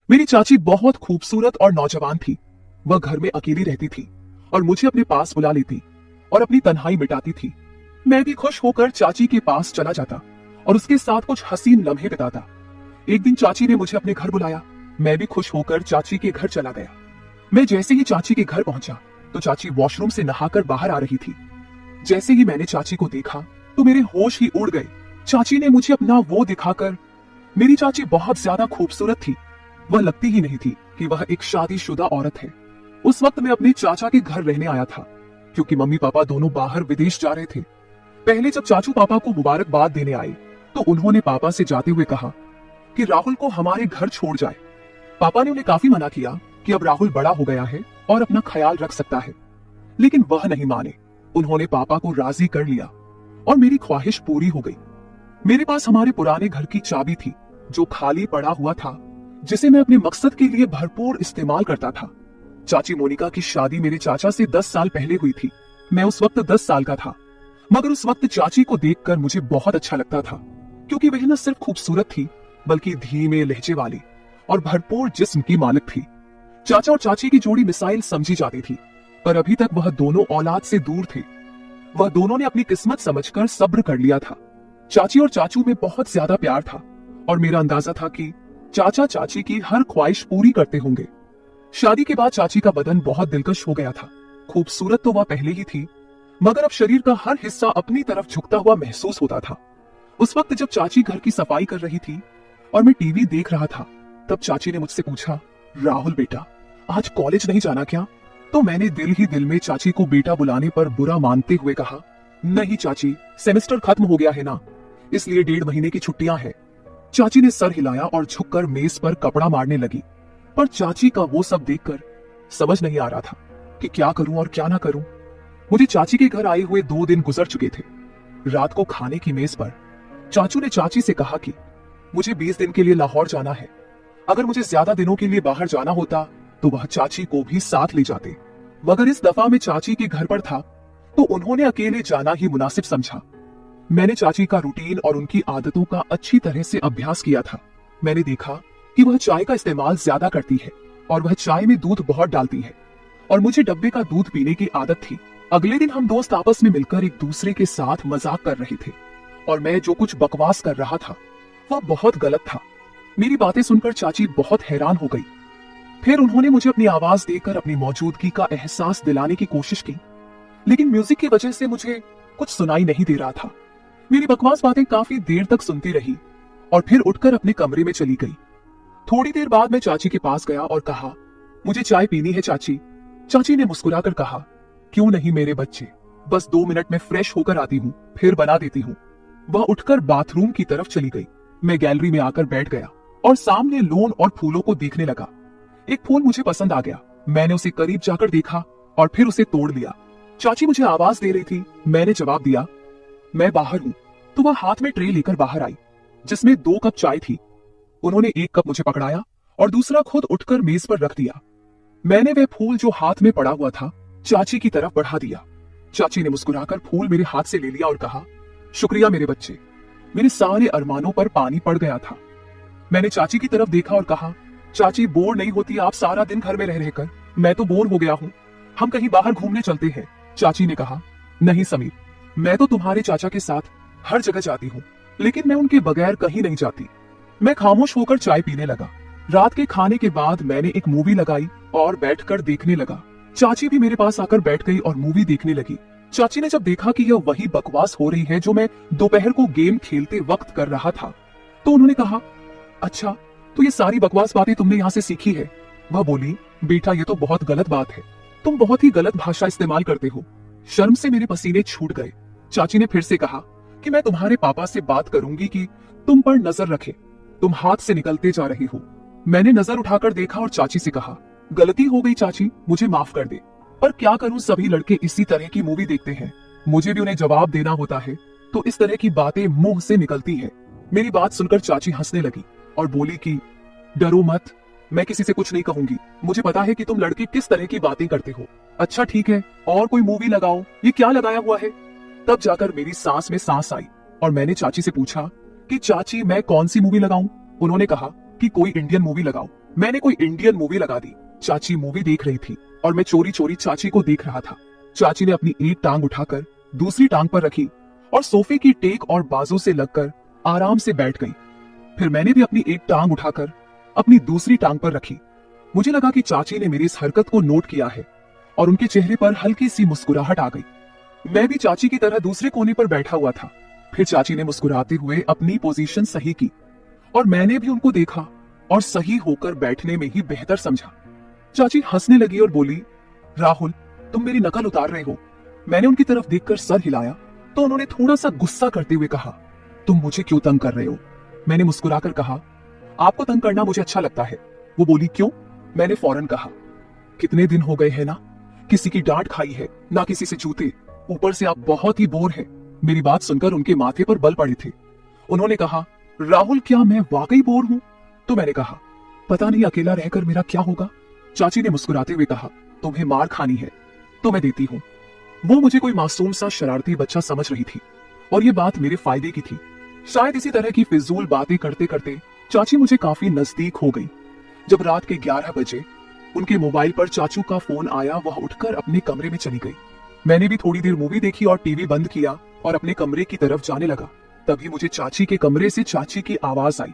मेरी चाची बहुत खूबसूरत और नौजवान थी। वह घर में अकेली रहती थी और मुझे अपने पास बुला लेती और अपनी तन्हाई मिटाती थी। मैं भी खुश होकर चाची के पास चला जाता और उसके साथ कुछ हसीन लम्हे बिताता। एक दिन चाची ने मुझे अपने घर बुलाया। मैं भी खुश होकर चाची के घर चला गया। मैं जैसे ही चाची के घर पहुंचा तो चाची वॉशरूम से नहाकर बाहर आ रही थी। जैसे ही मैंने चाची को देखा तो मेरे होश ही उड़ गए। चाची ने मुझे अपना वो दिखाकर, मेरी चाची बहुत ज्यादा खूबसूरत थी। वह लगती ही नहीं थी कि वह एक शादीशुदा औरत है। उस वक्त मैं अपने चाचा के घर रहने आया था क्योंकि मम्मी पापा दोनों बाहर विदेश जा रहे थे। पहले जब चाचू पापा को मुबारकबाद देने आए तो उन्होंने पापा से जाते हुए कहा कि राहुल को हमारे घर छोड़ जाए। पापा ने उन्हें काफी मना किया कि अब राहुल बड़ा हो गया है और अपना ख्याल रख सकता है, लेकिन वह नहीं माने। उन्होंने पापा को राजी कर लिया और मेरी ख्वाहिश पूरी हो गई। मेरे पास हमारे पुराने घर की चाबी थी जो खाली पड़ा हुआ था, जिसे मैं अपने मकसद के लिए भरपूर इस्तेमाल करता था। चाची मोनिका की शादी मेरे चाचा से 10 साल पहले हुई थी। मैं उस वक्त 10 साल का था, मगर उस वक्त चाची को देखकर मुझे बहुत अच्छा लगता था क्योंकि वह न सिर्फ खूबसूरत थी बल्कि धीमे लहजे वाली और भरपूर जिस्म की मालिक थी। चाचा और चाची की जोड़ी मिसाइल समझी जाती थी, पर अभी तक वह दोनों औलाद से दूर थे। वह दोनों ने अपनी किस्मत समझकर सब्र कर लिया था। चाची और चाचू में बहुत ज्यादा प्यार था और मेरा अंदाजा था कि चाचा चाची की हर ख्वाहिश पूरी करते होंगे। शादी के बाद चाची का बदन बहुत दिलकश हो गया था। खूबसूरत तो वह पहले ही थी, मगर अब शरीर का हर हिस्सा अपनी तरफ झुकता हुआ महसूस होता था। उस वक्त जब चाची घर की सफाई कर रही थी और मैं टीवी देख रहा था, तब चाची ने मुझसे पूछा, राहुल बेटा, आज कॉलेज नहीं जाना क्या? तो मैंने दिल ही दिल में चाची को बेटा बुलाने पर बुरा मानते हुए कहा, नहीं चाची, सेमेस्टर खत्म हो गया है ना, इसलिए 1.5 महीने की छुट्टियां हैं। चाची ने सर हिलाया और झुककर मेज पर कपड़ा मारने लगी, पर चाची का वो सब देखकर समझ नहीं आ रहा था कि क्या करूं और क्या ना करूं। मुझे चाची के घर आए हुए 2 दिन गुजर चुके थे। रात को खाने की मेज पर चाचू ने चाची से कहा कि मुझे 20 दिन के लिए लाहौर जाना है। अगर मुझे ज्यादा दिनों के लिए बाहर जाना होता तो वह चाची को भी साथ ले जाते, मगर इस दफा मैं चाची के घर पर था तो उन्होंने अकेले जाना ही मुनासिब समझा। मैंने चाची का रूटीन और उनकी आदतों का अच्छी तरह से अभ्यास किया था। मैंने देखा कि वह चाय का इस्तेमाल ज्यादा करती है और वह चाय में दूध बहुत डालती है और मुझे डब्बे का दूध पीने की आदत थी। अगले दिन हम दोस्त आपस में मिलकर एक दूसरे के साथ मजाक कर रहे थे और मैं जो कुछ बकवास कर रहा था वह बहुत गलत था। मेरी बातें सुनकर चाची बहुत हैरान हो गई। फिर उन्होंने मुझे अपनी आवाज देकर अपनी मौजूदगी का एहसास दिलाने की कोशिश की, लेकिन म्यूजिक की वजह से मुझे कुछ सुनाई नहीं दे रहा था। मेरी बकवास बातें काफी देर तक सुनती रही और फिर उठकर अपने कमरे में चली गई। थोड़ी देर बाद मैं चाची के पास गया और कहा, मुझे चाय पीनी है चाची। चाची ने मुस्कुराकर कहा, क्यों नहीं मेरे बच्चे, बस 2 मिनट में फ्रेश होकर आती हूँ, फिर बना देती हूँ। वह उठकर बाथरूम की तरफ चली गई। मैं गैलरी में आकर बैठ गया और सामने लॉन और फूलों को देखने लगा। एक फूल मुझे पसंद आ गया। मैंने उसे करीब जाकर देखा और फिर उसे तोड़ लिया। चाची मुझे आवाज दे रही थी। मैंने जवाब दिया, मैं बाहर हूँ। तो वह हाथ में ट्रे लेकर बाहर आई जिसमें 2 कप चाय थी। उन्होंने 1 कप मुझे पकड़ाया और दूसरा खुद उठकर मेज पर रख दिया। मैंने वह फूल जो हाथ में पड़ा हुआ था चाची की तरफ बढ़ा दिया। चाची ने मुस्कुराकर फूल मेरे हाथ से ले लिया और कहा, शुक्रिया मेरे बच्चे। मेरे सारे अरमानों पर पानी पड़ गया था। मैंने चाची की तरफ देखा और कहा, चाची बोर नहीं होती आप सारा दिन घर में रह रहकर? मैं तो बोर हो गया हूँ, हम कहीं बाहर घूमने चलते हैं। चाची ने कहा, नहीं समीर, मैं तो तुम्हारे चाचा के साथ हर जगह जाती हूँ, लेकिन मैं उनके बगैर कहीं नहीं जाती। मैं खामोश होकर चाय पीने लगा। रात के खाने के बाद मैंने एक मूवी लगाई और बैठकर देखने लगा। चाची भी मेरे पास आकर बैठ गई और मूवी देखने लगी। चाची ने जब देखा कि यह वही बकवास हो रही है जो मैं दोपहर को गेम खेलते वक्त कर रहा था, तो उन्होंने कहा, अच्छा तो ये सारी बकवास बातें तुमने यहाँ से सीखी है? वह बोली, बेटा ये तो बहुत गलत बात है, तुम बहुत ही गलत भाषा इस्तेमाल करते हो। शर्म से मेरे पसीने छूट गए। चाची ने फिर से कहा कि मैं तुम्हारे पापा से बात करूंगी कि तुम पर नजर रखे, तुम हाथ से निकलते जा रहे हो। मैंने नजर उठाकर देखा और चाची से कहा, गलती हो गई चाची, मुझे माफ कर दे। पर क्या करूं, सभी लड़के इसी तरह की मूवी देखते हैं, मुझे भी उन्हें जवाब देना होता है, तो इस तरह की बातें मुंह से निकलती है। मेरी बात सुनकर चाची हंसने लगी और बोली कि डरो मत, मैं किसी से कुछ नहीं कहूंगी, मुझे पता है कि तुम लड़के किस तरह की बातें करते हो। अच्छा ठीक है, और कोई मूवी लगाओ, ये क्या लगाया हुआ है? तब जाकर मेरी सांस में सांस आई और मैंने चाची से पूछा कि चाची मैं कौन सी मूवी लगाऊं? उन्होंने कहा कि कोई इंडियन मूवी लगाओ। मैंने कोई इंडियन मूवी लगा दी। चाची मूवी देख रही थी और मैं चोरी चोरी चाची को देख रहा था। चाची ने अपनी एक टांग उठाकर दूसरी टांग पर रखी और सोफे की टेक और बाजू से लगकर आराम से बैठ गई। फिर मैंने भी अपनी एक टांग उठाकर अपनी दूसरी टांग पर रखी। मुझे लगा कि चाची ने मेरी इस हरकत को नोट किया है और उनके चेहरे पर हल्की सी मुस्कुराहट आ गई। मैं भी चाची की तरह दूसरे कोने पर बैठा हुआ था। फिर चाची ने मुस्कुराते हुए अपनी पोजीशन सही की और मैंने भी उनको देखा और सही होकर बैठने में ही बेहतर समझा। चाची हंसने लगी और बोली, राहुल तुम मेरी नकल उतार रहे हो। मैंने उनकी तरफ देखकर सर हिलाया तो उन्होंने थोड़ा सा गुस्सा करते हुए कहा, तुम मुझे क्यों तंग कर रहे हो? मैंने मुस्कुराकर कहा, आपको तंग करना मुझे अच्छा लगता है। वो बोली, क्यों? मैंने फौरन कहा, कितने दिन हो गए हैं ना किसी की डांट खाई है, ना किसी से जूते, ऊपर से आप बहुत ही बोर है। मेरी बात सुनकर उनके माथे पर बल पड़े थे। उन्होंने कहा, राहुल क्या मैं वाकई बोर हूं? तो मैंने कहा, पता नहीं अकेला रहकर मेरा क्या होगा। चाची ने मुस्कुराते हुए कहा, तुम्हें मार खानी है तो मैं देती हूँ। वो मुझे कोई मासूम सा शरारती बच्चा समझ रही थी और ये बात मेरे फायदे की थी। शायद इसी तरह की फिजूल बातें करते करते चाची मुझे काफी नजदीक हो गई। जब रात के 11 बजे उनके मोबाइल पर चाचू का फोन आया, वह उठकर अपने कमरे में चली गई। मैंने भी थोड़ी देर मूवी देखी और टीवी बंद किया और अपने कमरे की तरफ जाने लगा। तभी मुझे चाची के कमरे से चाची की आवाज आई,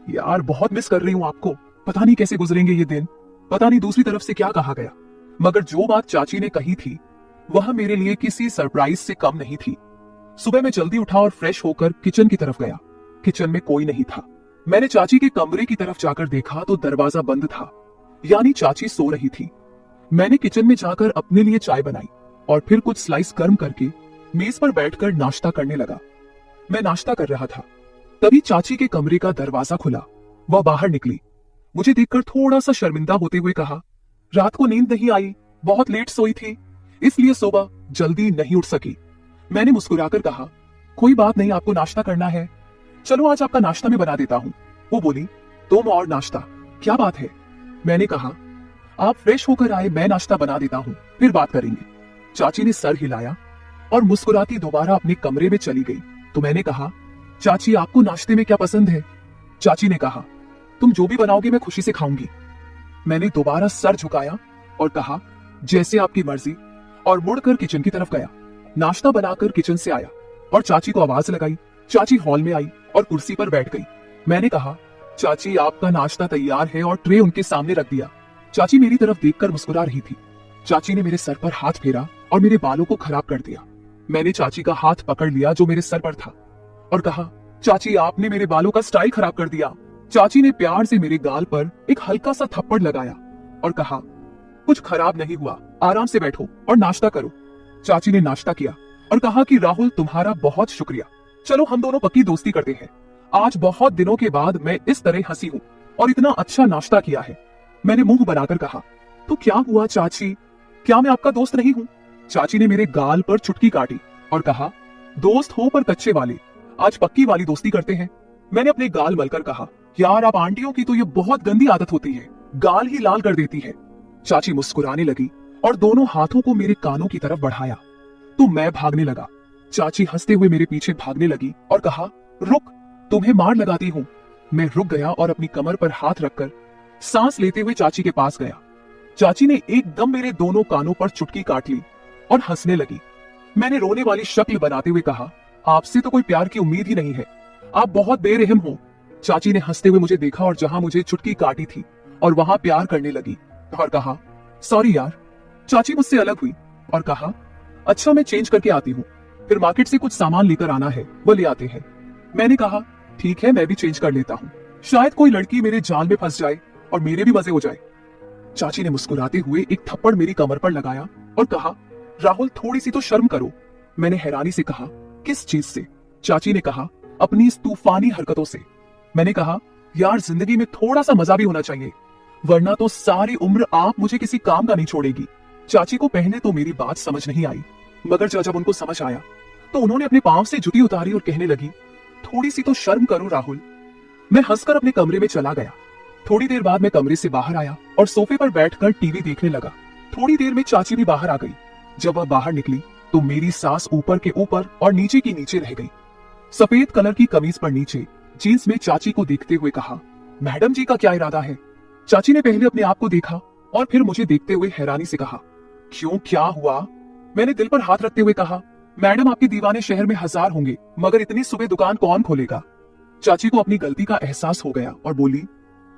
यार बहुत मिस कर रही हूँ आपको, पता नहीं कैसे गुजरेंगे ये दिन। पता नहीं दूसरी तरफ से क्या कहा गया, मगर जो बात चाची ने कही थी वह मेरे लिए किसी सरप्राइज से कम नहीं थी। सुबह मैं जल्दी उठा और फ्रेश होकर किचन की तरफ गया। किचन में कोई नहीं था। मैंने चाची के कमरे की तरफ जाकर देखा तो दरवाजा बंद था, यानी चाची सो रही थी। मैंने किचन में जाकर अपने लिए चाय बनाई और फिर कुछ स्लाइस गर्म करके मेज पर बैठकर नाश्ता करने लगा। मैं नाश्ता कर रहा था, तभी चाची के कमरे का दरवाजा खुला। वह बाहर निकली। मुझे देखकर थोड़ा सा शर्मिंदा होते हुए कहा, रात को नींद नहीं आई, बहुत लेट सोई थी, इसलिए सुबह जल्दी नहीं उठ सकी। मैंने मुस्कुराकर कहा, कोई बात नहीं, आपको नाश्ता करना है, चलो आज आपका नाश्ता मैं बना देता हूँ। वो बोली, तुम और नाश्ता, क्या बात है? मैंने कहा, आप फ्रेश होकर आए, मैं नाश्ता बना देता हूँ, फिर बात करेंगे। चाची ने सर हिलाया और मुस्कुराती दोबारा अपने कमरे में चली गई। तो मैंने कहा, चाची आपको नाश्ते में क्या पसंद है? चाची ने कहा, तुम जो भी बनाओगे मैं खुशी से खाऊंगी। मैंने दोबारा सर झुकाया और कहा, जैसे आपकी मर्जी, और मुड़कर किचन की तरफ गया। नाश्ता बनाकर किचन से आया और चाची को आवाज लगाई। चाची हॉल में आई और कुर्सी पर बैठ गई। मैंने कहा, चाची आपका नाश्ता तैयार है, और ट्रे उनके सामने रख दिया। चाची मेरी तरफ देखकर मुस्कुरा रही थी। चाची ने मेरे सर पर हाथ फेरा और मेरे बालों को खराब कर दिया। मैंने चाची का हाथ पकड़ लिया जो मेरे सर पर था और कहा, चाची आपने मेरे बालों का स्टाइल खराब कर दिया। चाची ने प्यार से मेरे गाल पर एक हल्का सा थप्पड़ लगाया और कहा, कुछ खराब नहीं हुआ, आराम से बैठो और नाश्ता करो। चाची ने नाश्ता किया और कहा कि राहुल तुम्हारा बहुत शुक्रिया, चलो हम दोनों पक्की दोस्ती करते हैं। आज बहुत दिनों के बाद मैं इस तरह हंसी हूँ और इतना अच्छा नाश्ता किया है। मैंने मुंह बनाकर कहा, तो क्या हुआ चाची, क्या मैं आपका दोस्त नहीं हूँ? चाची ने मेरे गाल पर चुटकी काटी और कहा, दोस्त हो पर कच्चे वाले, आज पक्की वाली दोस्ती करते हैं। मैंने अपने गाल मलकर कहा, यार आप आंटियों की तो ये बहुत गंदी आदत होती है, गाल ही लाल कर देती है। चाची मुस्कुराने लगी और दोनों हाथों को मेरे कानों की तरफ बढ़ाया तो मैं भागने लगा। चाची हंसते हुए मेरे पीछे भागने लगी और कहा, रुक, तुम्हें मार लगाती हूँ। मैं रुक गया और अपनी कमर पर हाथ रखकर सांस लेते हुए चाची के पास गया। चाची ने एकदम मेरे दोनों कानों पर चुटकी काट ली और हंसने लगी। मैंने रोने वाली शक्ल बनाते हुए कहा, आपसे तो कोई प्यार की उम्मीद ही नहीं है, आप बहुत बेरहम हो। चाची ने हंसते हुए मुझे देखा और जहां मुझे चुटकी काटी थी और वहां प्यार करने लगी और कहा, सॉरी यार। चाची मुझसे अलग हुई और कहा, अच्छा मैं चेंज करके आती हूँ, फिर मार्केट से कुछ सामान लेकर आना है, वो ले आते हैं। मैंने कहा, ठीक है, मैं भी चेंज कर लेता हूँ, शायद कोई लड़की मेरे जाल में फंस जाए और मेरे भी मजे हो जाए। चाची ने मुस्कुराते हुए एक थप्पड़ मेरी कमर पर लगाया और कहा, राहुल थोड़ी सी तो शर्म करो। मैंने हैरानी से कहा, किस चीज से? चाची ने कहा, अपनी इस तूफानी हरकतों से। मैंने कहा, यार जिंदगी में थोड़ा सा मजा भी होना चाहिए, वरना तो सारी उम्र आप मुझे किसी काम का नहीं छोड़ेगी। चाची को पहले तो मेरी बात समझ नहीं आई, मगर जब उनको समझ आया तो उन्होंने अपने पांव से जूती उतारी और कहने लगी, थोड़ी सी तो शर्म करो राहुल। मैं हंसकर अपने कमरे में चला गया। थोड़ी देर बाद मैं कमरे से बाहर आया और सोफे पर बैठकर टीवी देखने लगा। थोड़ी देर में चाची भी बाहर आ गई। जब वह बाहर निकली तो मेरी सांस ऊपर के ऊपर और नीचे की नीचे रह गई। सफेद कलर की कमीज पर नीचे जींस में चाची को देखते हुए कहा, मैडम जी का क्या इरादा है? चाची ने पहले अपने आप को देखा और फिर मुझे देखते हुए हैरानी से कहा, क्यों, क्या हुआ? मैंने दिल पर हाथ रखते हुए कहा, मैडम आपके दीवाने शहर में 1000 होंगे, मगर इतनी सुबह दुकान कौन खोलेगा? चाची को अपनी गलती का एहसास हो गया और बोली,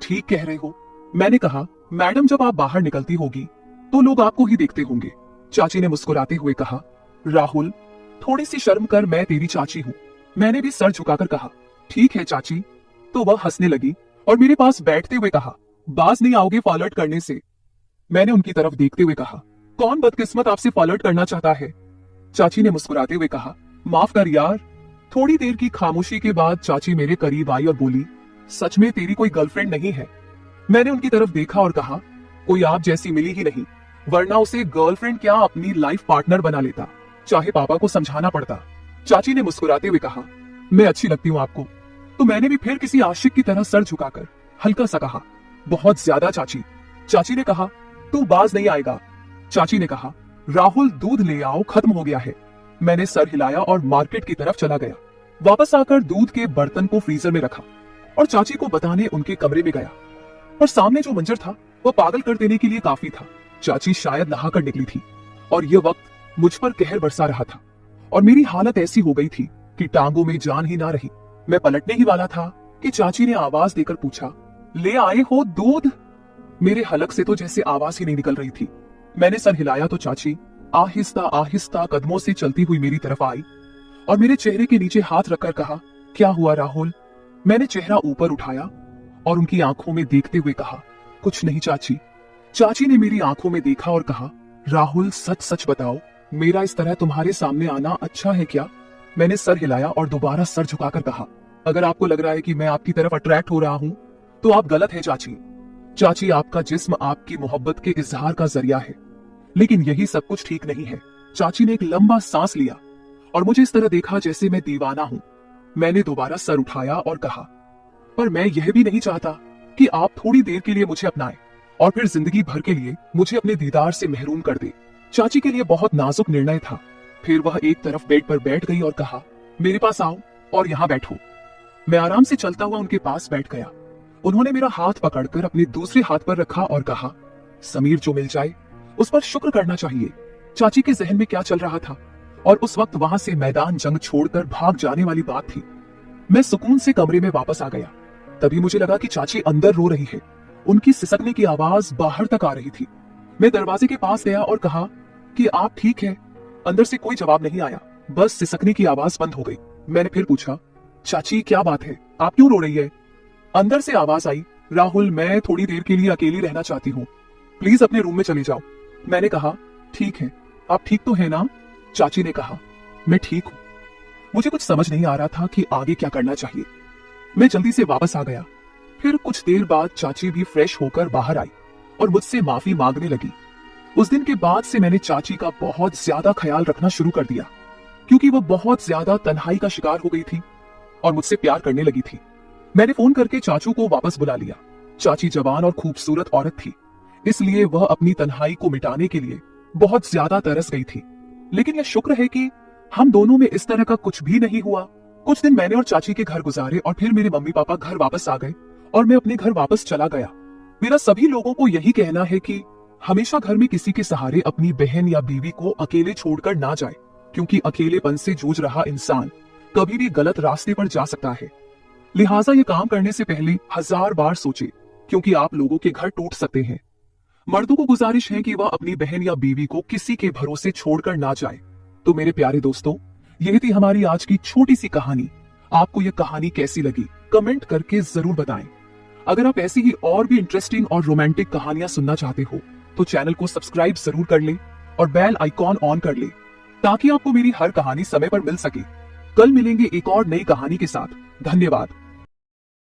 ठीक कह रहे हो। मैंने कहा, मैडम जब आप बाहर निकलती होगी तो लोग आपको ही देखते होंगे। चाची ने मुस्कुराते हुए कहा, राहुल थोड़ी सी शर्म कर, मैं तेरी चाची हूँ। मैंने भी सर झुकाकर कहा, ठीक है चाची। तो वह हंसने लगी और मेरे पास बैठते हुए कहा, बाज नहीं आओगे फ्लर्ट करने से? मैंने उनकी तरफ देखते हुए कहा, कौन बदकिस्मत आपसे फ्लर्ट करना चाहता है? चाची ने मुस्कुराते हुए कहा, माफ कर यार। थोड़ी देर की खामोशी के बाद चाची मेरे करीब आई और बोली, सच में तेरी कोई गर्लफ्रेंड नहीं है? मैंने उनकी तरफ देखा और कहा, कोई आप जैसी मिली ही नहीं, वरना उसे गर्लफ्रेंड क्या अपनी लाइफ पार्टनर बना लेता, चाहे पापा को समझाना पड़ता। चाची ने मुस्कुराते हुए कहा, मैं अच्छी लगती हूँ आपको? तो मैंने भी फिर किसी आशिक की तरह सर झुकाकर हल्का सा कहा, बहुत ज्यादा चाची। चाची ने कहा, तू बाज नहीं आएगा। चाची ने कहा, राहुल दूध ले आओ, खत्म हो गया है। मैंने सर हिलाया और मार्केट की तरफ चला गया। वापस आकर दूध के बर्तन को फ्रीजर में रखा और चाची को बताने उनके कमरे में गया। और सामने जो मंजर था वह पागल कर देने के लिए काफी था। चाची शायद नहाकर निकली थी और यह वक्त मुझ पर कहर बरसा रहा था और मेरी हालत ऐसी हो गई थी कि टांगों में जान ही ना रही। मैं पलटने ही वाला था कि चाची ने आवाज देकर पूछा, ले आए हो दूध? मेरे हलक से तो जैसे आवाज ही नहीं निकल रही थी। मैंने सर हिलाया तो चाची आहिस्ता आहिस्ता कदमों से चलती हुई मेरी तरफ आई और मेरे चेहरे के नीचे हाथ रखकर कहा, क्या हुआ राहुल? मैंने चेहरा ऊपर उठाया और उनकी आंखों में देखते हुए कहा, कुछ नहीं चाची। चाची ने मेरी आंखों में देखा और कहा, राहुल सच सच बताओ, मेरा इस तरह तुम्हारे सामने आना अच्छा है क्या? मैंने सर हिलाया और दोबारा सर झुकाकर कहा, अगर आपको लग रहा है कि मैं आपकी तरफ अट्रैक्ट हो रहा हूं तो आप गलत है चाची। चाची, आपका जिस्म आपकी मोहब्बत के इजहार का जरिया है, लेकिन यही सब कुछ ठीक नहीं है। चाची ने एक लंबा सांस लिया और मुझे इस तरह देखा जैसे मैं दीवाना हूं। मैंने दोबारा सर उठाया और कहा, पर मैं यह भी नहीं चाहता कि आप थोड़ी देर के लिए मुझे अपनाएं और फिर जिंदगी भर के लिए मुझे अपने दीदार से महरूम कर दे। चाची के लिए बहुत नाजुक निर्णय था। फिर वह एक तरफ बेड पर बैठ गई और कहा, मेरे पास आओ और यहाँ बैठो। मैं आराम से चलता हुआ उनके पास बैठ गया। उन्होंने मेरा हाथ पकड़कर अपने दूसरे हाथ पर रखा और कहा, समीर जो मिल जाए उस पर शुक्र करना चाहिए। चाची के जहन में क्या चल रहा था और उस वक्त वहां से मैदान जंग छोड़कर भाग जाने वाली बात थी। मैं सुकून से कमरे में वापस आ गया। तभी मुझे लगा कि चाची अंदर रो रही है। उनकी सिसकने की आवाज बाहर तक आ रही थी। मैं दरवाजे के पास गया और कहा कि आप ठीक है? अंदर से कोई जवाब नहीं आया, बस सिसकने की आवाज बंद हो गई। मैंने फिर पूछा, चाची क्या बात है, आप क्यों रो रही है? अंदर से आवाज आई, राहुल मैं थोड़ी देर के लिए अकेली रहना चाहती हूँ, प्लीज अपने रूम में चले जाओ। मैंने कहा, ठीक है, आप ठीक तो है ना? चाची ने कहा, मैं ठीक हूँ। मुझे कुछ समझ नहीं आ रहा था कि आगे क्या करना चाहिए। मैं जल्दी से वापस आ गया। फिर कुछ देर बाद चाची भी फ्रेश होकर बाहर आई और मुझसे माफी मांगने लगी। उस दिन के बाद से मैंने चाची का बहुत ज्यादा ख्याल रखना शुरू कर दिया, क्योंकि वह बहुत ज्यादा तन्हाई का शिकार हो गई थी और मुझसे प्यार करने लगी थी। मैंने फोन करके चाचू को वापस बुला लिया। चाची जवान और खूबसूरत औरत थी, इसलिए वह अपनी तन्हाई को मिटाने के लिए बहुत ज्यादा तरस गई थी। लेकिन यह शुक्र है कि हम दोनों में इस तरह का कुछ भी नहीं हुआ। कुछ दिन मैंने और चाची के घर गुजारे और फिर मेरे मम्मी पापा घर वापस आ गए और मैं अपने घर वापस चला गया। मेरा सभी लोगों को यही कहना है कि हमेशा घर में किसी के सहारे अपनी बहन या बीवी को अकेले छोड़कर ना जाए, क्योंकि अकेलेपन से जूझ रहा इंसान कभी भी गलत रास्ते पर जा सकता है। लिहाजा ये काम करने से पहले 1000 बार सोचे, क्योंकि आप लोगों के घर टूट सकते हैं। मर्दों को गुजारिश है कि वह अपनी बहन या बीवी को किसी के भरोसे छोड़कर ना जाए। तो मेरे प्यारे दोस्तों, यह थी हमारी आज की छोटी सी कहानी। आपको यह कहानी कैसी लगी कमेंट करके जरूर बताएं। अगर आप ऐसी ही और भी इंटरेस्टिंग और रोमांटिक कहानियां सुनना चाहते हो तो चैनल को सब्सक्राइब जरूर कर ले और बेल आइकॉन ऑन कर ले, ताकि आपको मेरी हर कहानी समय पर मिल सके। कल मिलेंगे एक और नई कहानी के साथ। धन्यवाद।